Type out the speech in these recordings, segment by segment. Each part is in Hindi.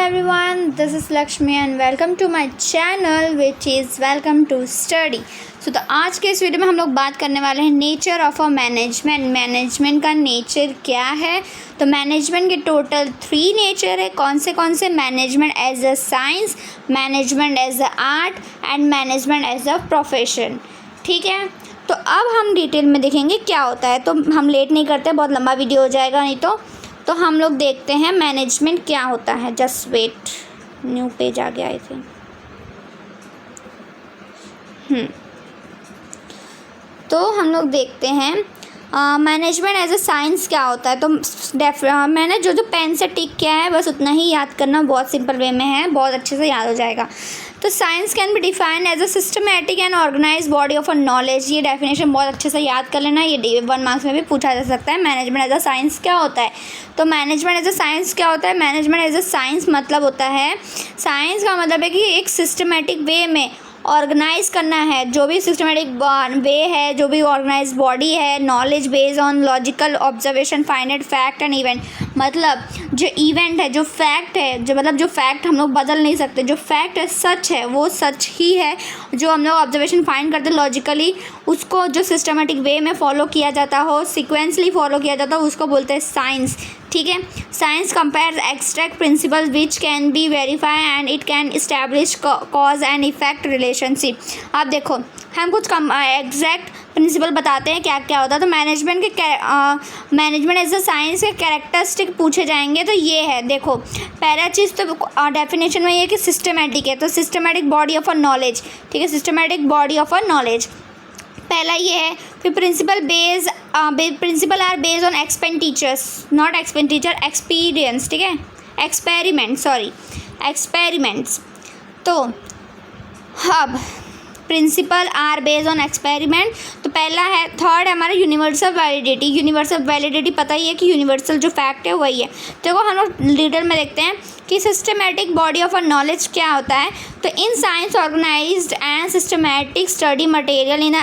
everyone, this is Lakshmi and welcome to my channel which is Welcome to Study। तो आज के इस वीडियो में हम लोग बात करने वाले हैं नेचर ऑफ अ मैनेजमेंट का नेचर क्या है। तो मैनेजमेंट के टोटल 3 नेचर है। कौन से management as a science, management as a art and management as a profession. ठीक है, तो अब हम डिटेल में देखेंगे क्या होता है। तो हम लेट नहीं करते, बहुत लंबा वीडियो हो जाएगा नहीं तो हम लोग देखते हैं मैनेजमेंट क्या होता है। जस्ट वेट, न्यू पेज आ गया आई थिंक। तो हम लोग देखते हैं मैनेजमेंट एज अ साइंस क्या होता है। तो मैंने जो पेन से टिक किया है बस उतना ही याद करना, बहुत सिंपल वे में है, बहुत अच्छे से याद हो जाएगा। तो science can be defined as a systematic and organise body of a knowledge. ये डेफिनेशन बहुत अच्छे से याद कर लेना, ये 1 मार्क्स में भी पूछा जा सकता है। मैनेजमेंट एज अ साइंस क्या होता है। तो मैनेजमेंट एज अ साइंस क्या होता है। मैनेजमेंट एज अ साइंस मतलब होता है, साइंस का मतलब है कि एक सिस्टमैटिक वे में ऑर्गेनाइज करना है। जो भी सिस्टमेटिक वे है, जो भी ऑर्गेनाइज बॉडी है, knowledge based on logical observation, finite fact and event. मतलब जो इवेंट है, जो फैक्ट है, जो फैक्ट हम लोग बदल नहीं सकते, जो फैक्ट है सच है वो सच ही है। जो हम लोग ऑब्जर्वेशन फाइंड करते हैं लॉजिकली, उसको जो सिस्टमेटिक वे में फॉलो किया जाता हो, सिक्वेंसली फॉलो किया जाता हो, उसको बोलते हैं साइंस। ठीक है, science compares extract principles which can be verify and it can establish cause and effect relationship. आप देखो, हम कुछ एग्जैक्ट प्रिंसिपल बताते हैं क्या क्या होता है। तो मैनेजमेंट एज अ साइंस के कैरेक्टरिस्टिक पूछे जाएंगे तो ये है। देखो, पहला चीज़ तो डेफिनेशन में ये है कि सिस्टमेटिक है। तो systematic body of a knowledge, ठीक है, systematic body of a knowledge पहला ये है। फिर principle are based on experience, ठीक है, एक्सपेरिमेंट्स। तो अब principle are based on experiment. तो पहला है, थर्ड है हमारा यूनिवर्सल वैलिडिटी। पता ही है कि यूनिवर्सल जो फैक्ट है वही है। देखो हम लोग डिटेल में देखते हैं कि systematic body of a knowledge क्या होता है। तो in science organised and systematic study material is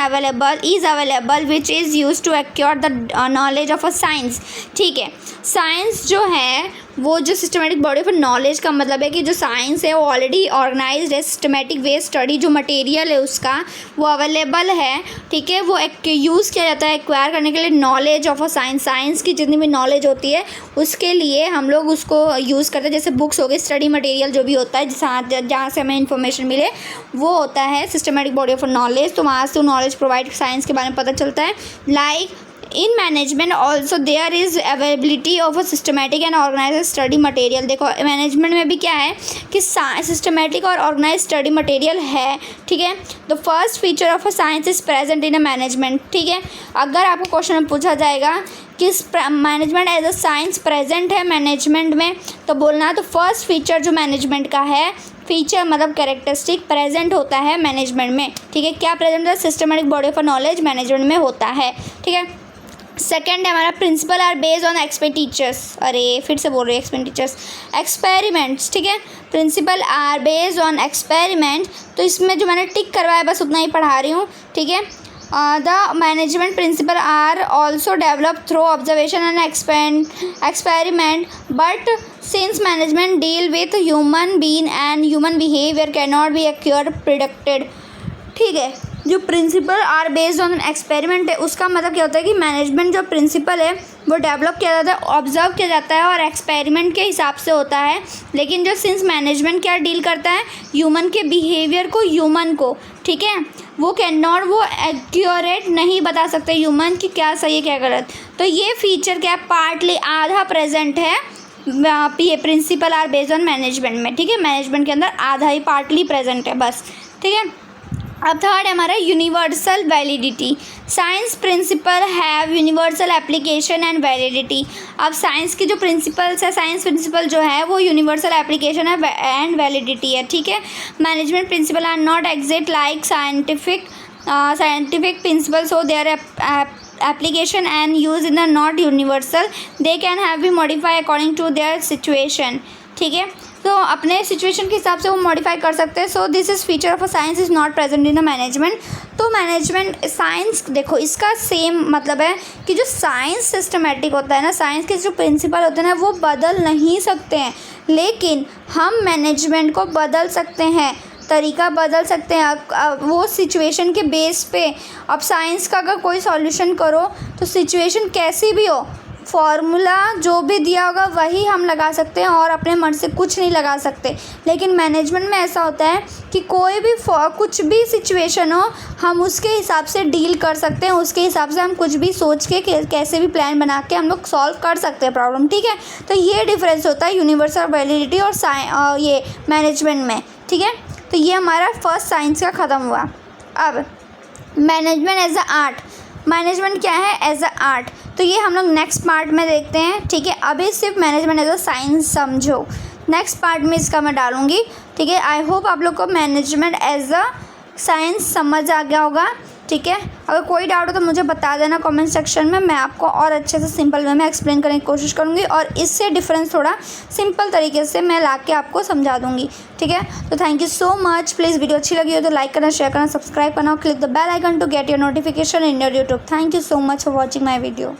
available which is use to acquire the knowledge of a science. ठीक है, साइंस जो है वो जो सिस्टमेटिक बॉडी ऑफ नॉलेज का मतलब है कि जो साइंस है वो ऑलरेडी ऑर्गेनाइज्ड है, सिस्टमेटिक वे स्टडी जो मटेरियल है उसका वो अवेलेबल है। ठीक है, वो यूज़ किया जाता है एक्वायर करने के लिए नॉलेज ऑफ अ साइंस की जितनी भी नॉलेज होती है उसके लिए हम लोग उसको यूज़ करते हैं। जैसे बुक्स हो गई, स्टडी मटेरियल जो भी होता है जहाँ से हमें इन्फॉर्मेशन मिले वो होता है सिस्टमेटिक बॉडी ऑफ नॉलेज। तो वहाँ से नॉलेज प्रोवाइड साइंस के बारे में पता चलता है। Like in management also there is availability of a systematic and organise study material. देखो मैनेजमेंट में भी क्या है कि सिस्टमेटिक और ऑर्गेनाइज स्टडी मटेरियल है। ठीक है, the first feature of a science is present in a management. ठीक है, अगर आपको क्वेश्चन में पूछा जाएगा कि management as a science present है मैनेजमेंट में, तो बोलना तो फर्स्ट फीचर जो मैनेजमेंट का है, फीचर मतलब कैरेक्टरिस्टिक प्रेजेंट होता है मैनेजमेंट में। ठीक है, क्या प्रेजेंट होता है, systematic body of knowledge management में होता है। ठीक है, सेकेंड है हमारा principle are based on experiments. ठीक है, principle are based on experiment. तो इसमें जो मैंने टिक करवाया बस उतना ही पढ़ा रही हूँ। ठीक है, the management principle are also develop through observation and experiment but since management deal with human being and human behaviour can not be accurate predicted. ठीक है, जो principle are based on experiment है उसका मतलब क्या होता है कि मैनेजमेंट जो प्रिंसिपल है वो डेवलप किया जाता है, ऑब्जर्व किया जाता है और एक्सपेरिमेंट के हिसाब से होता है। लेकिन जो सिंस मैनेजमेंट क्या डील करता है, ह्यूमन के बिहेवियर को, ह्यूमन को, ठीक है, वो एक्यूरेट नहीं बता सकते ह्यूमन की क्या सही है क्या गलत। तो ये फीचर क्या पार्टली आधा प्रेजेंट है ये principle are based on management में। ठीक है, मैनेजमेंट के अंदर आधा ही पार्टली प्रेजेंट है बस। ठीक है, अब थर्ड है हमारा universal validity. Science principle have universal application and validity. अब साइंस की जो प्रिंसिपल्स है, साइंस प्रिंसिपल जो है वो यूनिवर्सल एप्लीकेशन है एंड वैलिडिटी है। ठीक है, management principle are not exact like scientific principles, so there application and use in the not universal, they can have been modified according to their situation। ठीक है, तो अपने सिचुएशन के हिसाब से वो मॉडिफाई कर सकते हैं। So this is feature of a science is not present in the management. तो मैनेजमेंट साइंस देखो इसका सेम मतलब है कि जो साइंस सिस्टमेटिक होता है ना, साइंस के जो प्रिंसिपल होते हैं ना वो बदल नहीं सकते हैं, लेकिन हम मैनेजमेंट को बदल सकते हैं, तरीका बदल सकते हैं। अब वो सिचुएशन के बेस पे अब साइंस का अगर कोई सॉल्यूशन करो तो सिचुएशन कैसी भी हो, फॉर्मूला जो भी दिया होगा वही हम लगा सकते हैं और अपने मन से कुछ नहीं लगा सकते। लेकिन मैनेजमेंट में ऐसा होता है कि कोई भी कुछ भी सिचुएशन हो हम उसके हिसाब से डील कर सकते हैं, उसके हिसाब से हम कुछ भी सोच के कैसे भी प्लान बना के हम लोग सॉल्व कर सकते हैं प्रॉब्लम, ठीक है। तो ये डिफरेंस होता है यूनिवर्सल वैलिडिटी और ये मैनेजमेंट में, ठीक है। तो ये हमारा फर्स्ट साइंस का ख़त्म हुआ। अब management as a art, management क्या है एज अ आर्ट, तो ये हम लोग नेक्स्ट पार्ट में देखते हैं, ठीक है। अभी सिर्फ मैनेजमेंट एज अ साइंस समझो, नेक्स्ट पार्ट में इसका मैं डालूँगी, ठीक है। आई होप आप लोग को मैनेजमेंट एज अ साइंस समझ आ गया होगा, ठीक है। अगर कोई डाउट हो तो मुझे बता देना कमेंट सेक्शन में, मैं आपको और अच्छे से सिंपल वे में एक्सप्लेन करने की कोशिश करूँगी और इससे डिफरेंस थोड़ा सिंपल तरीके से मैं ला के आपको समझा दूँगी, ठीक है। तो thank you so much. Please video अच्छी लगी हो तो लाइक करना, शेयर करना, सब्सक्राइब करना और click the bell icon to get your notification in your YouTube. Thank you so much for watching my video.